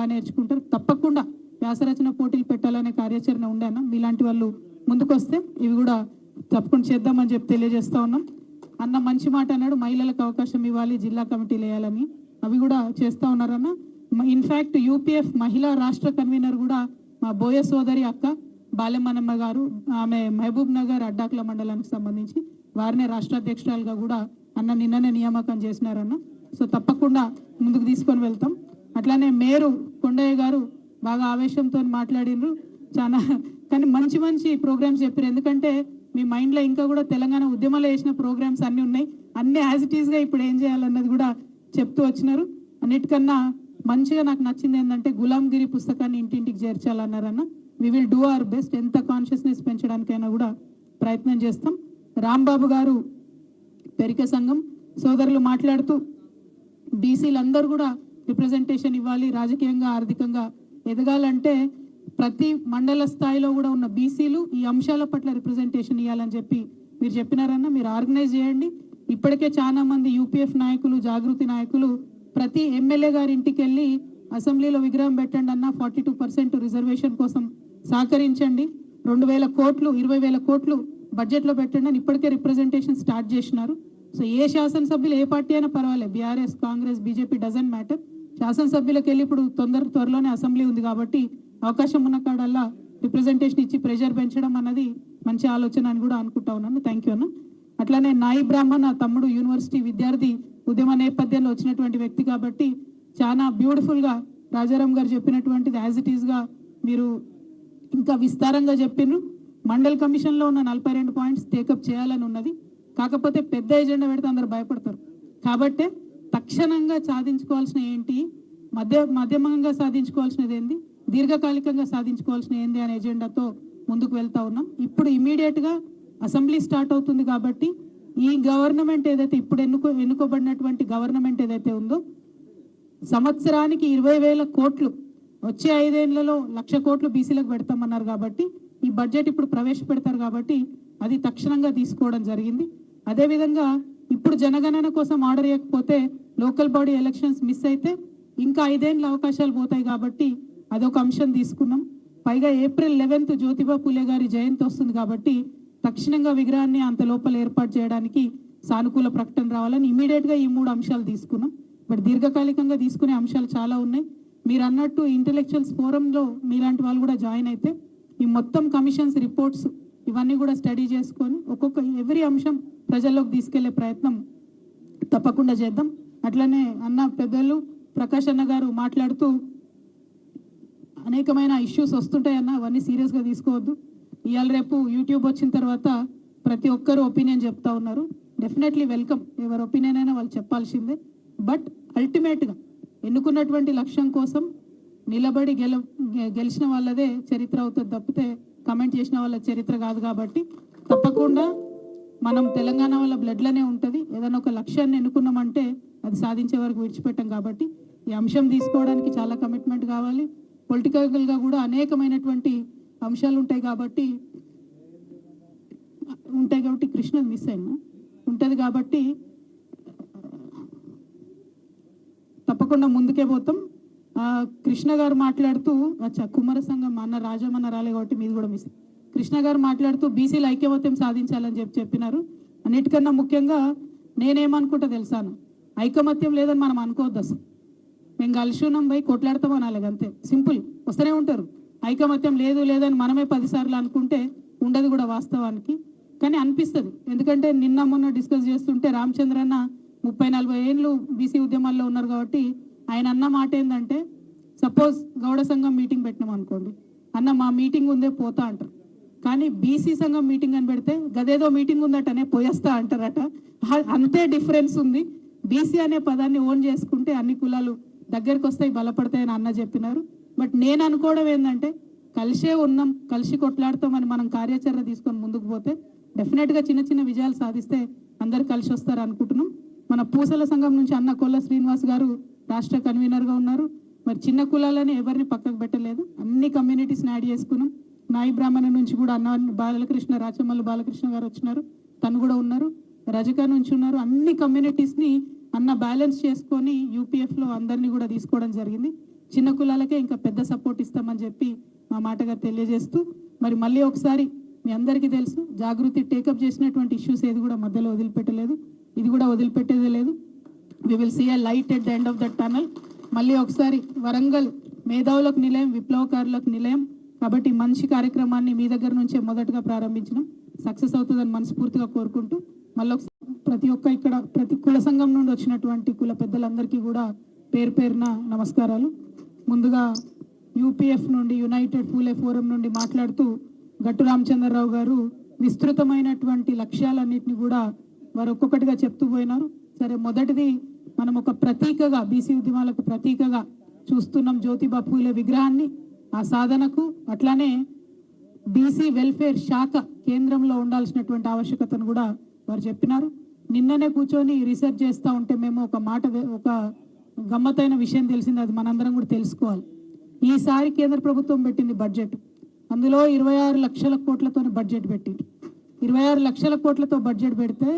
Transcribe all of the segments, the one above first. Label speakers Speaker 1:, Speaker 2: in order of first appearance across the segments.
Speaker 1: బాగా నేర్చుకుంటారు. తప్పకుండా వ్యాసరచన పోటీలు పెట్టాలనే కార్యాచరణ ఉండే అన్న. మీలాంటి వాళ్ళు ముందుకొస్తే ఇవి కూడా తప్పకుండా చేద్దామని చెప్పి తెలియజేస్తా ఉన్నాం. అన్న మంచి మాట అన్నాడు, మహిళలకు అవకాశం ఇవ్వాలి, జిల్లా కమిటీలు వేయాలని. అవి కూడా చేస్తూ ఉన్నారన్న. ఇన్ఫ్యాక్ట్ యూపీఎఫ్ మహిళా రాష్ట్ర కన్వీనర్ కూడా మా బోయ సోదరి అక్క బాలెమ్మనమ్మ గారు, ఆమె మహబూబ్ నగర్ అడ్డాకుల మండలానికి సంబంధించి వారినే రాష్ట్ర అధ్యక్షురాలుగా కూడా అన్న నిన్ననే నియామకం చేసినారన్న. సో తప్పకుండా ముందుకు తీసుకొని వెళ్తాం. అట్లానే మేరు కొండయ్య గారు బాగా ఆవేశంతో మాట్లాడినరు చాలా, కానీ మంచి మంచి ప్రోగ్రామ్స్ చెప్పారు. ఎందుకంటే మీ మైండ్లో ఇంకా కూడా తెలంగాణ ఉద్యమాలు వేసిన ప్రోగ్రామ్స్ అన్నీ ఉన్నాయి, అన్నీ యాజ్ ఇట్ ఈస్గా ఇప్పుడు ఏం చేయాలన్నది కూడా చెప్తూ వచ్చినారు. అన్నిటికన్నా మంచిగా నాకు నచ్చింది ఏంటంటే గులాంగిరి పుస్తకాన్ని ఇంటింటికి చేర్చాలన్నారన్న. We will do our best, ఎంత కాన్షియస్నెస్ పెంచడానికైనా కూడా ప్రయత్నం చేస్తాం. రాంబాబు గారు పెరిక సంఘం సోదరులు మాట్లాడుతూ బీసీలందరూ కూడా రిప్రజెంటేషన్ ఇవ్వాలి, రాజకీయంగా ఆర్థికంగా ఎదగాలంటే ప్రతి మండల స్థాయిలో కూడా ఉన్న బీసీలు ఈ అంశాల పట్ల రిప్రజెంటేషన్ ఇవ్వాలని చెప్పి మీరు చెప్పినారన్న. మీరు ఆర్గనైజ్ చేయండి. ఇప్పటికే చాలా మంది యూపీఎఫ్ నాయకులు, జాగృతి నాయకులు ప్రతి ఎమ్మెల్యే గారి ఇంటికి వెళ్ళి అసెంబ్లీలో విగ్రహం పెట్టండి అన్న, 42% రిజర్వేషన్ కోసం సహకరించండి, 2,000 కోట్లు 20,000 కోట్లు బడ్జెట్లో పెట్టండి అని ఇప్పటికే రిప్రజెంటేషన్ స్టార్ట్ చేసినారు. సో ఏ శాసనసభ్యులు ఏ పార్టీ అయినా పర్వాలేదు, BRS, Congress, BJP doesn't matter. శాసనసభ్యులకు వెళ్ళి ఇప్పుడు త్వరలోనే అసెంబ్లీ ఉంది కాబట్టి అవకాశం ఉన్న కాడల్లా రిప్రజెంటేషన్ ఇచ్చి ప్రెషర్ పెంచడం అన్నది మంచి ఆలోచన అని కూడా అనుకుంటా ఉన్నాను. థ్యాంక్ యూ అన్న. అట్లానే నాయి బ్రాహ్మణ తమ్ముడు యూనివర్సిటీ విద్యార్థి ఉద్యమ నేపథ్యంలో వచ్చినటువంటి వ్యక్తి కాబట్టి చాలా బ్యూటిఫుల్గా రాజారాం గారు చెప్పినటువంటిది యాజ్ ఇట్ ఈస్గా మీరు ఇంకా విస్తారంగా చెప్పిండ్రు. మండల్ కమిషన్లో ఉన్న 42 పాయింట్స్ టేకప్ చేయాలని ఉన్నది. కాకపోతే పెద్ద ఎజెండా పెడితే అందరు భయపడతారు. కాబట్టి తక్షణంగా సాధించుకోవాల్సిన ఏంటి, మధ్యమంగా సాధించుకోవాల్సినది ఏంది, దీర్ఘకాలికంగా సాధించుకోవాల్సిన ఏంది అనే ఎజెండాతో ముందుకు వెళ్తా ఉన్నాం. ఇప్పుడు ఇమీడియట్గా అసెంబ్లీ స్టార్ట్ అవుతుంది కాబట్టి ఈ గవర్నమెంట్ ఏదైతే ఇప్పుడు ఎన్నుకోబడినటువంటి గవర్నమెంట్ ఏదైతే ఉందో సంవత్సరానికి 20,000 కోట్లు, వచ్చే 5 ఏళ్లలో 1,00,000 కోట్లు బీసీలకు పెడతామన్నారు కాబట్టి ఈ బడ్జెట్ ఇప్పుడు ప్రవేశపెడతారు కాబట్టి అది తక్షణంగా తీసుకోవడం జరిగింది. అదేవిధంగా ఇప్పుడు జనగణన కోసం ఆర్డర్ ఇవ్వకపోతే లోకల్ బాడీ ఎలక్షన్స్ మిస్ అయితే ఇంకా 5 ఏళ్ళ అవకాశాలు పోతాయి కాబట్టి అదొక అంశం తీసుకున్నాం. పైగా April 11 జ్యోతిబా పూలే గారి జయంతి వస్తుంది కాబట్టి తక్షణంగా విగ్రహాన్ని అంత లోపల ఏర్పాటు చేయడానికి సానుకూల ప్రకటన రావాలని ఇమీడియట్గా ఈ 3 అంశాలు తీసుకున్నాం. బట్ దీర్ఘకాలికంగా తీసుకునే అంశాలు చాలా ఉన్నాయి. మీరు అన్నట్టు ఇంటెలెక్చువల్స్ ఫోరంలో మీలాంటి వాళ్ళు కూడా జాయిన్ అయితే ఈ మొత్తం కమిషన్స్ రిపోర్ట్స్ ఇవన్నీ కూడా స్టడీ చేసుకొని ఎవ్రీ అంశం ప్రజల్లోకి తీసుకెళ్లే ప్రయత్నం తప్పకుండా చేద్దాం. అట్లనే అన్న పెద్దలు ప్రకాష్ అన్న గారు మాట్లాడుతూ అనేకమైన ఇష్యూస్ వస్తుంటాయన్న, అవన్నీ సీరియస్గా తీసుకోవద్దు. ఇవాళ రేపు యూట్యూబ్ వచ్చిన తర్వాత ప్రతి ఒక్కరు ఒపీనియన్ చెప్తా ఉన్నారు. డెఫినెట్లీ వెల్కమ్, ఎవరి ఒపీనియన్ అయినా వాళ్ళు చెప్పాల్సిందే. బట్ అల్టిమేట్గా ఎన్నుకున్నటువంటి లక్ష్యం కోసం నిలబడి గెలిచిన వాళ్ళదే చరిత్ర అవుతుంది తప్పితే కమెంట్ చేసిన వాళ్ళ చరిత్ర కాదు. కాబట్టి తప్పకుండా మనం తెలంగాణ వాళ్ళ బ్లడ్లోనే ఉంటుంది. ఏదైనా ఒక లక్ష్యాన్ని ఎన్నుకున్నామంటే అది సాధించే వరకు విడిచిపెట్టాం. కాబట్టి ఈ అంశం తీసుకోవడానికి చాలా కమిట్మెంట్ కావాలి. పొలిటికల్గా కూడా అనేకమైనటువంటి అంశాలు ఉంటాయి కాబట్టి కృష్ణ మిస్ అయినా ఉంటుంది కాబట్టి తప్పకుండా ముందుకే పోతాం. కృష్ణ గారు మాట్లాడుతూ కుమార సంఘం అన్న రాజమన్న రాలే కాబట్టి మీది కూడా మిస్. కృష్ణ గారు మాట్లాడుతూ బీసీలు ఐక్యమత్యం సాధించాలని చెప్పినారు. అన్నిటికన్నా ముఖ్యంగా నేనేమనుకుంటా తెలుసాను, ఐకమత్యం లేదని మనం అనుకోవద్దు. అసలు మేము కలిసి ఉన్నాం పోయి కొట్లాడతాం అనాలి, అంతే సింపుల్. వస్తూనే ఉంటారు. ఐకమత్యం లేదని మనమే 10 సార్లు అనుకుంటే ఉండదు కూడా వాస్తవానికి. కానీ అనిపిస్తుంది, ఎందుకంటే నిన్న మొన్న డిస్కస్ చేస్తుంటే రామచంద్రన్న 30-40 ఏళ్ళు బీసీ ఉద్యమాల్లో ఉన్నారు కాబట్టి ఆయన అన్న మాట ఏంటంటే, సపోజ్ గౌడ సంఘం మీటింగ్ పెట్టినాం అనుకోండి, అన్న మా మీటింగ్ ఉందే పోతా అంటారు. కానీ బీసీ సంఘం మీటింగ్ అని పెడితే గదేదో మీటింగ్ ఉందటనే పోయేస్తా అంటారట. అంతే డిఫరెన్స్ ఉంది. బీసీ అనే పదాన్ని ఓన్ చేసుకుంటే అన్ని కులాలు దగ్గరికి వస్తాయి, బలపడతాయని అన్న చెప్పినారు. బట్ నేను అనుకోవడం ఏంటంటే కలిసే ఉన్నాం, కలిసి కొట్లాడతామని మనం కార్యాచరణ తీసుకొని ముందుకు పోతే డెఫినెట్గా చిన్న చిన్న విజయాలు సాధిస్తే అందరు కలిసి వస్తారు అనుకుంటున్నాం. మన పూసల సంఘం నుంచి అన్న కొల్ల శ్రీనివాస్ గారు రాష్ట్ర కన్వీనర్గా ఉన్నారు. మరి చిన్న కులాలని ఎవరిని పక్కకు పెట్టలేదు, అన్ని కమ్యూనిటీస్ని యాడ్ చేసుకున్నాం. నాయి బ్రాహ్మణ నుంచి కూడా అన్న బాలకృష్ణ, రాచమల్లు బాలకృష్ణ గారు వచ్చినారు, తను కూడా ఉన్నారు. రజక నుంచి ఉన్నారు. అన్ని కమ్యూనిటీస్ని అన్న బ్యాలెన్స్ చేసుకొని యూపీఎఫ్లో అందరినీ కూడా తీసుకోవడం జరిగింది. చిన్న కులాలకే ఇంకా పెద్ద సపోర్ట్ ఇస్తామని చెప్పి మా మాటగా తెలియజేస్తూ మరి మళ్ళీ ఒకసారి మీ అందరికీ తెలుసు జాగృతి టేకప్ చేసినటువంటి ఇష్యూస్ ఏది కూడా మధ్యలో వదిలిపెట్టలేదు, ఇది కూడా వదిలిపెట్టేదే లేదు. We will see a light at the end of the tunnel. మళ్ళీ ఒకసారి వరంగల్ మేధావులకు నిలయం, విప్లవకారులకు నిలయం కాబట్టి మంచి కార్యక్రమాన్ని మీ దగ్గర నుంచే మొదటగా ప్రారంభించినాం, సక్సెస్ అవుతుందని మనస్ఫూర్తిగా కోరుకుంటూ మళ్ళీ ప్రతి కుల సంఘం నుండి వచ్చినటువంటి కుల పెద్దలందరికీ కూడా పేరు పేరున నమస్కారాలు. ముందుగా యూపీఎఫ్ నుండి యునైటెడ్ పూలే ఫోరం నుండి మాట్లాడుతూ గట్టు రామచంద్రరావు గారు విస్తృతమైనటువంటి లక్ష్యాలన్నింటినీ కూడా వారు ఒక్కొక్కటిగా చెప్తూ పోయినారు. సరే, మొదటిది మనం ఒక ప్రతీకగా బీసీ ఉద్యమాలకు ప్రతీకగా చూస్తున్నాం జ్యోతిబా పూలే విగ్రహాన్ని, ఆ సాధనకు అట్లానే బీసీ వెల్ఫేర్ శాఖ కేంద్రంలో ఉండాల్సినటువంటి ఆవశ్యకతను కూడా వారు చెప్పినారు. నిన్ననే కూర్చొని రీసెర్చ్ చేస్తూ ఉంటే మేము ఒక గమ్మత్తైన విషయం తెలిసింది, అది మనందరం కూడా తెలుసుకోవాలి. ఈసారి కేంద్ర ప్రభుత్వం పెట్టింది బడ్జెట్, అందులో 26 లక్షల కోట్లతో బడ్జెట్ పెట్టింది. 26 లక్షల కోట్లతో బడ్జెట్ పెడితే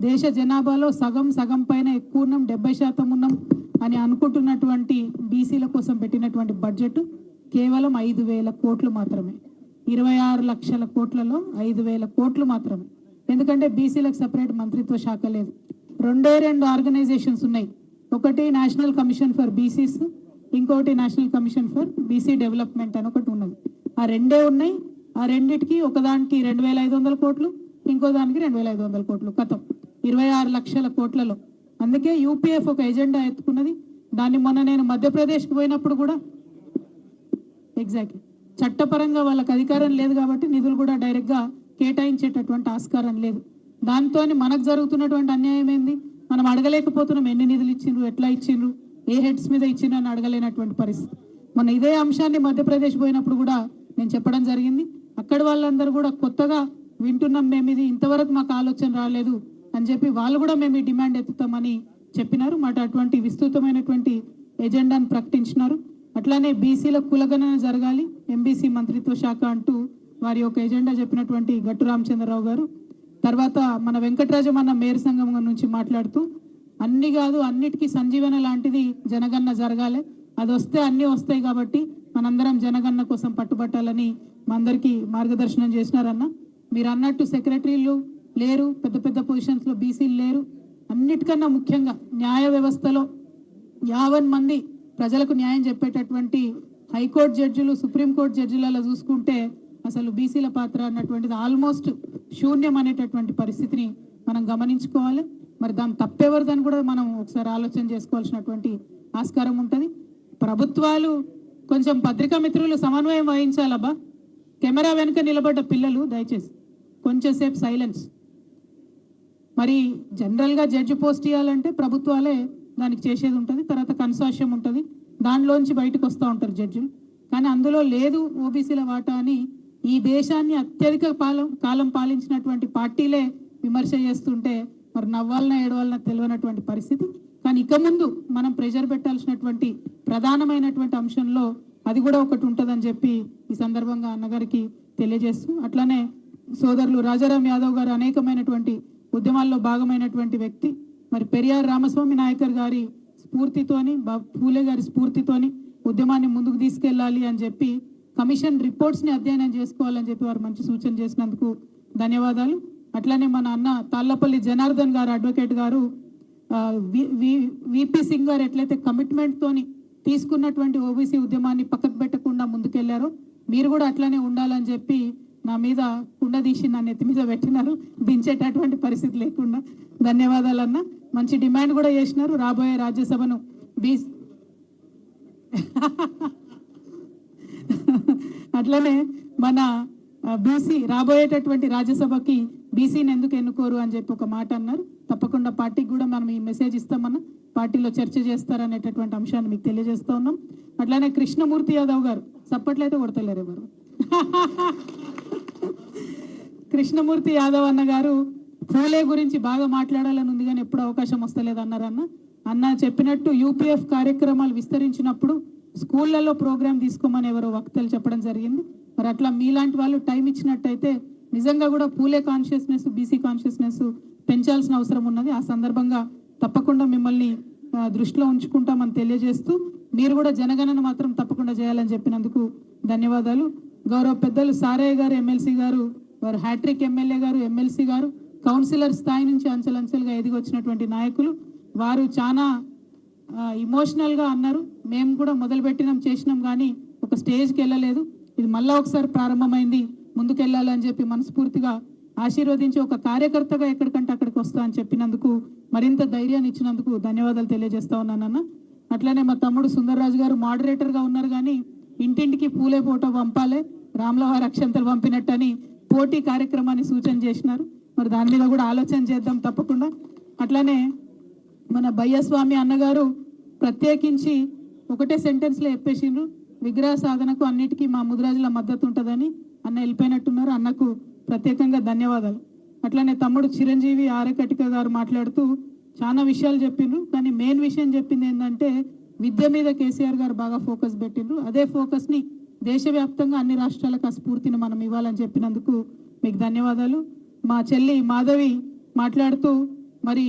Speaker 1: దేశ జనాభాలో సగం పైన ఎక్కువ ఉన్నాం, 70% ఉన్నాం అని అనుకుంటున్నటువంటి బీసీల కోసం పెట్టినటువంటి బడ్జెట్ కేవలం 5,000 కోట్లు మాత్రమే. 26 లక్షల కోట్లలో 5,000 కోట్లు మాత్రమే. ఎందుకంటే బీసీలకు సపరేట్ మంత్రిత్వ శాఖ లేదు. రెండు ఆర్గనైజేషన్స్ ఉన్నాయి, ఒకటి నేషనల్ కమిషన్ ఫర్ బీసీస్, ఇంకోటి national commission for BC development అని ఒకటి ఉన్నది. ఆ రెండే ఉన్నాయి. ఆ రెండిటికి ఒకదానికి 2,500 కోట్లు, ఇంకో దానికి 2,500 కోట్లు, కథం 26 లక్షల కోట్లలో. అందుకే యూపీఎఫ్ ఒక ఎజెండా ఎత్తుకున్నది. దాన్ని మొన్న నేను మధ్యప్రదేశ్కి పోయినప్పుడు కూడా ఎగ్జాక్ట్లీ చట్టపరంగా వాళ్ళకి అధికారం లేదు కాబట్టి నిధులు కూడా డైరెక్ట్గా కేటాయించేటటువంటి ఆస్కారం లేదు. దాంతో మనకు జరుగుతున్నటువంటి అన్యాయం ఏంది, మనం అడగలేకపోతున్నాం. ఎన్ని నిధులు ఇచ్చిండ్రు, ఎట్లా ఇచ్చిండ్రు, ఏ హెడ్స్ మీద ఇచ్చిండ్రు అని అడగలేనటువంటి పరిస్థితి. మన ఇదే అంశాన్ని మధ్యప్రదేశ్ పోయినప్పుడు కూడా నేను చెప్పడం జరిగింది. అక్కడ వాళ్ళందరూ కూడా కొత్తగా వింటున్నాం, మేము ఇది ఇంతవరకు మాకు ఆలోచన రాలేదు అని చెప్పి వాళ్ళు కూడా మేము ఈ డిమాండ్ ఎత్తుతామని చెప్పినారు. మాట అటువంటి విస్తృతమైనటువంటి ఎజెండాను ప్రకటించినారు. అట్లానే బీసీల కులగణన జరగాలి, ఎంబీసీ మంత్రిత్వ శాఖ అంటూ వారి యొక్క ఎజెండా చెప్పినటువంటి గట్టు రామచంద్రరావు గారు. తర్వాత మన వెంకటరాజమన్న మేయర్ సంఘం నుంచి మాట్లాడుతూ అన్ని కాదు అన్నిటికీ సంజీవన లాంటిది జనగణన జరగాలి, అది వస్తే అన్నీ వస్తాయి కాబట్టి మనందరం జనగణన కోసం పట్టుబట్టాలని మా అందరికీ మార్గదర్శనం చేసినారన్న. మీరు అన్నట్టు సెక్రటరీలు లేరు, పెద్ద పెద్ద పొజిషన్స్లో బీసీలు లేరు. అన్నిటికన్నా ముఖ్యంగా న్యాయ వ్యవస్థలో 50 మంది ప్రజలకు న్యాయం చెప్పేటటువంటి హైకోర్టు జడ్జిలు, సుప్రీంకోర్టు జడ్జిలలో చూసుకుంటే అసలు బీసీల పాత్ర అన్నటువంటిది ఆల్మోస్ట్ శూన్యం అనేటటువంటి పరిస్థితిని మనం గమనించుకోవాలి. మరి దాని తప్పెవరిదని కూడా మనం ఒకసారి ఆలోచన చేసుకోవాల్సినటువంటి ఆస్కారం ఉంటుంది. ప్రభుత్వాలు కొంచెం పత్రికా మిత్రులు సమన్వయం వహించాలబ్బా. కెమెరా వెనుక నిలబడ్డ పిల్లలు దయచేసి కొంచెం సేపు సైలెన్స్. మరి జనరల్గా జడ్జి పోస్ట్ ఇవ్వాలంటే ప్రభుత్వాలే దానికి చేసేది ఉంటుంది, తర్వాత కన్సార్షియం ఉంటుంది, దానిలోంచి బయటకు వస్తూ ఉంటారు జడ్జిలు. కానీ అందులో లేదు ఓబీసీల వాటా అని ఈ దేశాన్ని అత్యధిక కాలం పాలించినటువంటి పార్టీలే విమర్శ చేస్తుంటే మరి నవ్వాలన ఏడవాలన తెలియనటువంటి పరిస్థితి. కానీ ఇక ముందు మనం ప్రెషర్ పెట్టాల్సినటువంటి ప్రధానమైనటువంటి అంశంలో అది కూడా ఒకటి ఉంటుందని చెప్పి ఈ సందర్భంగా అన్నగారికి తెలియజేస్తూ, అట్లానే సోదరులు రాజారాం యాదవ్ గారు అనేకమైనటువంటి ఉద్యమాల్లో భాగమైనటువంటి వ్యక్తి. మరి పెరియార్ రామస్వామి నాయకర్ గారి స్ఫూర్తితోని, పూలే గారి స్ఫూర్తితోని ఉద్యమాన్ని ముందుకు తీసుకెళ్ళాలి అని చెప్పి కమిషన్ రిపోర్ట్స్ని అధ్యయనం చేసుకోవాలని చెప్పి వారు మంచి సూచన చేసినందుకు ధన్యవాదాలు. అట్లానే మన అన్న తాళ్లపల్లి జనార్దన్ గారు అడ్వకేట్ గారు విపి సింగ్ గారు ఎట్లయితే కమిట్మెంట్తోని తీసుకున్నటువంటి ఓబీసీ ఉద్యమాన్ని పక్కకు పెట్టకుండా ముందుకెళ్లారో మీరు కూడా అట్లానే ఉండాలని చెప్పి నా మీద కుండ తీసి నా నెత్తి మీద పెట్టినారు, దించేటటువంటి పరిస్థితి లేకుండా. ధన్యవాదాలు అన్న. మంచి డిమాండ్ కూడా చేసినారు, రాబోయే రాజ్యసభను అట్లనే మన బీసీ రాబోయేటటువంటి రాజ్యసభకి బీసీని ఎందుకు ఎన్నుకోరు అని చెప్పి ఒక మాట అన్నారు. తప్పకుండా పార్టీకి కూడా మనం ఈ మెసేజ్ ఇస్తామన్నా, పార్టీలో చర్చ చేస్తారనేటటువంటి అంశాన్ని మీకు తెలియజేస్తూ ఉన్నాం. అట్లానే కృష్ణమూర్తి యాదవ్ గారు చప్పట్లయితే కొడతలేరు ఎవరు. కృష్ణమూర్తి యాదవ్ అన్న గారు పూలే గురించి బాగా మాట్లాడాలని ఉంది కానీ ఎప్పుడు అవకాశం వస్తలేదు అన్నారన్న. అన్న చెప్పినట్టు యూపీఎఫ్ కార్యక్రమాలు విస్తరించినప్పుడు స్కూళ్ళల్లో ప్రోగ్రామ్ తీసుకోమని ఎవరో వక్తలు చెప్పడం జరిగింది. మరి అట్లా మీలాంటి వాళ్ళు టైం ఇచ్చినట్టయితే నిజంగా కూడా పూలే కాన్షియస్నెస్, బీసీ కాన్షియస్నెస్ పెంచాల్సిన అవసరం ఉన్నది. ఆ సందర్భంగా తప్పకుండా మిమ్మల్ని దృష్టిలో ఉంచుకుంటామని తెలియజేస్తూ మీరు కూడా జనగణన మాత్రం తప్పకుండా చేయాలని చెప్పినందుకు ధన్యవాదాలు. గౌరవ పెద్దలు సారయ్య గారు, ఎమ్మెల్సీ గారు, వారు హ్యాట్రిక్ ఎమ్మెల్యే గారు, ఎమ్మెల్సీ గారు, కౌన్సిలర్ స్థాయి నుంచి అంచెలంచెలుగా ఎదిగి వచ్చినటువంటి నాయకులు. వారు చాలా ఇమోషనల్గా అన్నారు. మేము కూడా మొదలుపెట్టినాం, చేసినాం, కానీ ఒక స్టేజ్కి వెళ్ళలేదు. ఇది మళ్ళా ఒకసారి ప్రారంభమైంది, ముందుకెళ్ళాలని చెప్పి మనస్ఫూర్తిగా ఆశీర్వదించి ఒక కార్యకర్తగా ఎక్కడికంటే అక్కడికి వస్తా అని చెప్పినందుకు, మరింత ధైర్యాన్ని ఇచ్చినందుకు ధన్యవాదాలు తెలియజేస్తా ఉన్నానన్న. అట్లనే మా తమ్ముడు సుందర్రాజు గారు మోడరేటర్గా ఉన్నారు, కానీ ఇంటింటికి పూలే ఫోటో పంపాలి, రామ్లవారి అక్షంతలు పంపినట్టని పోటీ కార్యక్రమాన్ని సూచన చేసినారు. మరి దాని మీద కూడా ఆలోచన చేద్దాం తప్పకుండా. అట్లనే మన బయ్యస్వామి అన్నగారు ప్రత్యేకించి ఒకటే సెంటెన్స్లో చెప్పేసిండ్రు, విగ్రహ సాధనకు అన్నిటికీ మా ముదిరాజుల మద్దతు ఉంటుందని. అన్న వెళ్ళిపోయినట్టున్నారు, అన్నకు ప్రత్యేకంగా ధన్యవాదాలు. అట్లనే తమ్ముడు చిరంజీవి ఆరకటిక గారు మాట్లాడుతూ చాలా విషయాలు చెప్పిండ్రు, కానీ మెయిన్ విషయం చెప్పింది ఏంటంటే విద్య మీద కేసీఆర్ గారు బాగా ఫోకస్ పెట్టిండ్రు. అదే ఫోకస్ని దేశవ్యాప్తంగా అన్ని రాష్ట్రాలకు ఆ స్ఫూర్తిని మనం ఇవ్వాలని చెప్పినందుకు మీకు ధన్యవాదాలు. మా చెల్లి మాధవి మాట్లాడుతూ మరి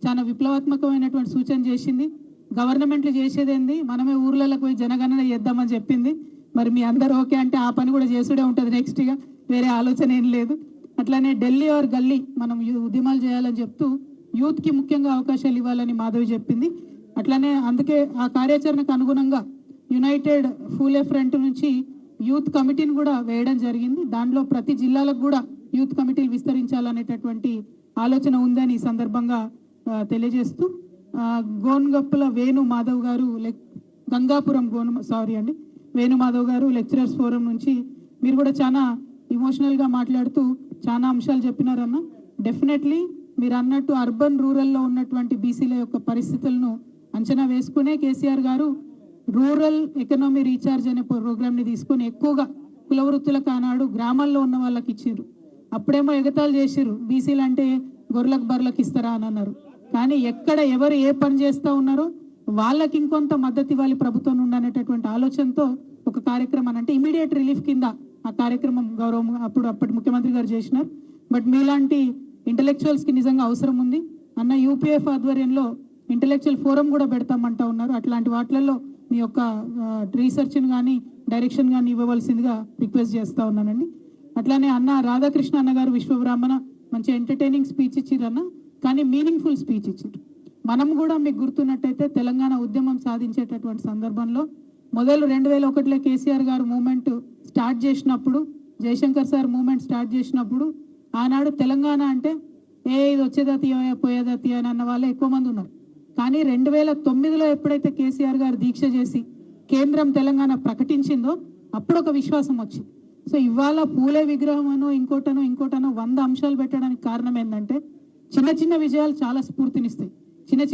Speaker 1: చాలా విప్లవాత్మకమైనటువంటి సూచన చేసింది. గవర్నమెంట్లు చేసేదేంది, మనమే ఊర్లలోకి పోయి జనగణన చేద్దామని చెప్పింది. మరి మీ అందరూ ఓకే అంటే ఆ పని కూడా చేసుడే ఉంటుంది నెక్స్ట్గా, వేరే ఆలోచన ఏం లేదు. అట్లానే ఢిల్లీ ఆర్ గల్లీ మనం ఉద్యమాలు చేయాలని చెప్తూ యూత్కి ముఖ్యంగా అవకాశాలు ఇవ్వాలని మాధవి చెప్పింది. అట్లానే అందుకే ఆ కార్యాచరణకు అనుగుణంగా యునైటెడ్ ఫూలే ఫ్రంట్ నుంచి యూత్ కమిటీని కూడా వేయడం జరిగింది. దానిలో ప్రతి జిల్లాలకు కూడా యూత్ కమిటీలు విస్తరించాలనేటటువంటి ఆలోచన ఉందని ఈ సందర్భంగా తెలియజేస్తూ గోన్గప్పుల వేణు మాధవ్ గారు గంగాపురం వేణు మాధవ్ గారు లెక్చరర్స్ ఫోరం నుంచి మీరు కూడా చాలా ఇమోషనల్గా మాట్లాడుతూ చాలా అంశాలు చెప్పినారన్న. డెఫినెట్లీ మీరు అన్నట్టు అర్బన్ రూరల్లో ఉన్నటువంటి బీసీల యొక్క పరిస్థితులను అంచనా వేసుకునే కేసీఆర్ గారు రూరల్ ఎకనామీ రీఛార్జ్ అనే ప్రోగ్రామ్ని తీసుకొని ఎక్కువగా కుల వృత్తులకు ఆనాడు గ్రామాల్లో ఉన్న వాళ్ళకి ఇచ్చిర్రు. అప్పుడేమో ఎగతాలు చేసిర్రు, బీసీలు అంటే గొర్రెలకు బర్రెలకు ఇస్తారా అని అన్నారు. కానీ ఎక్కడ ఎవరు ఏ పని చేస్తూ ఉన్నారో వాళ్ళకి ఇంకొంత మద్దతు ఇవ్వాలి ప్రభుత్వం నుండి అనేటటువంటి ఆలోచనతో ఒక కార్యక్రమం అంటే ఇమీడియట్ రిలీఫ్ కింద ఆ కార్యక్రమం గౌరవం అప్పటి ముఖ్యమంత్రి గారు చేసినారు. బట్ మీలాంటి ఇంటలెక్చువల్స్కి నిజంగా అవసరం ఉంది అన్న. యూపీఎఫ్ ఆధ్వర్యంలో ఇంటలెక్చువల్ ఫోరం కూడా పెడతామంటా ఉన్నారు. అట్లాంటి వాటిలలో మీ యొక్క రీసెర్చ్ని కానీ డైరెక్షన్ కానీ ఇవ్వవలసిందిగా రిక్వెస్ట్ చేస్తూ ఉన్నానండి. అట్లానే అన్న రాధాకృష్ణ అన్న గారు విశ్వబ్రాహ్మణ మంచి ఎంటర్టైనింగ్ స్పీచ్ ఇచ్చిరన్న, కానీ మీనింగ్ఫుల్ స్పీచ్ ఇచ్చారు. మనం కూడా మీకు గుర్తున్నట్టయితే తెలంగాణ ఉద్యమం సాధించేటటువంటి సందర్భంలో మొదలు 2001లో కేసీఆర్ గారు మూమెంట్ స్టార్ట్ చేసినప్పుడు, జయశంకర్ సార్ మూమెంట్ స్టార్ట్ చేసినప్పుడు ఆనాడు తెలంగాణ అంటే ఇది వచ్చేదా తీయ పోయేదా తీయ అని అన్న వాళ్ళే ఎక్కువ మంది ఉన్నారు. కానీ 2009లో ఎప్పుడైతే కేసీఆర్ గారు దీక్ష చేసి కేంద్రం తెలంగాణ ప్రకటించిందో అప్పుడు ఒక విశ్వాసం వచ్చింది. సో ఇవాళ పూలే విగ్రహం అనో ఇంకోటనో 100 అంశాలు పెట్టడానికి కారణం ఏంటంటే చిన్న చిన్న విజయాలు చాలా స్ఫూర్తినిస్తాయి. చిన్న